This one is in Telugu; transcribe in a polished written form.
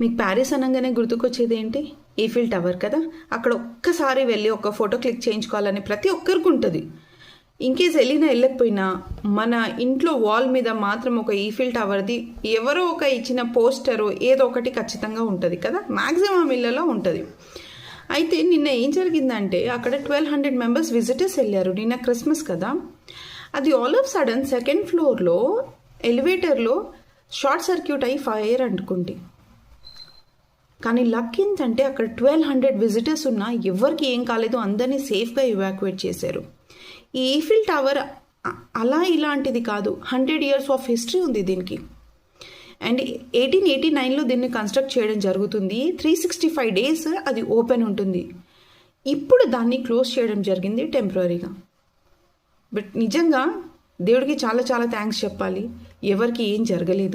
మీకు ప్యారిస్ అనగానే గుర్తుకొచ్చేది ఏంటి? ఈఫిల్ టవర్ కదా. అక్కడ ఒక్కసారి వెళ్ళి ఒక ఫోటో క్లిక్ చేయించుకోవాలని ప్రతి ఒక్కరికి ఉంటుంది. ఇన్కేస్ వెళ్ళకపోయినా మన ఇంట్లో వాల్ మీద మాత్రం ఒక ఈఫిల్ టవర్ది ఎవరో ఒక ఇచ్చిన పోస్టరు ఏదో ఒకటి ఖచ్చితంగా ఉంటుంది కదా. మ్యాక్సిమం ఇళ్ళలో ఉంటుంది. అయితే నిన్న ఏం జరిగిందంటే అక్కడ 1200 మెంబర్స్ విజిటర్స్ వెళ్ళారు. నిన్న క్రిస్మస్ కదా. అది ఆల్ ఆఫ్ సడన్ సెకండ్ ఫ్లోర్లో ఎలివేటర్లో షార్ట్ సర్క్యూట్ అయ్యి ఫైర్ అంటుకుంది. కానీ లక్ ఏంటంటే అక్కడ 1200 విజిటర్స్ ఉన్నా ఎవరికి ఏం కాలేదు. అందరినీ సేఫ్గా ఇవాక్యువేట్ చేశారు. ఈ ఈఫిల్ టవర్ అలా ఇలాంటిది కాదు. 100 years ఆఫ్ హిస్టరీ ఉంది దీనికి. అండ్ 1889లో దీన్ని కన్స్ట్రక్ట్ చేయడం జరుగుతుంది. 365 days అది ఓపెన్ ఉంటుంది. ఇప్పుడు దాన్ని క్లోజ్ చేయడం జరిగింది టెంపరీగా. బట్ నిజంగా దేవుడికి చాలా చాలా థ్యాంక్స్ చెప్పాలి. ఎవరికి ఏం జరగలేదు.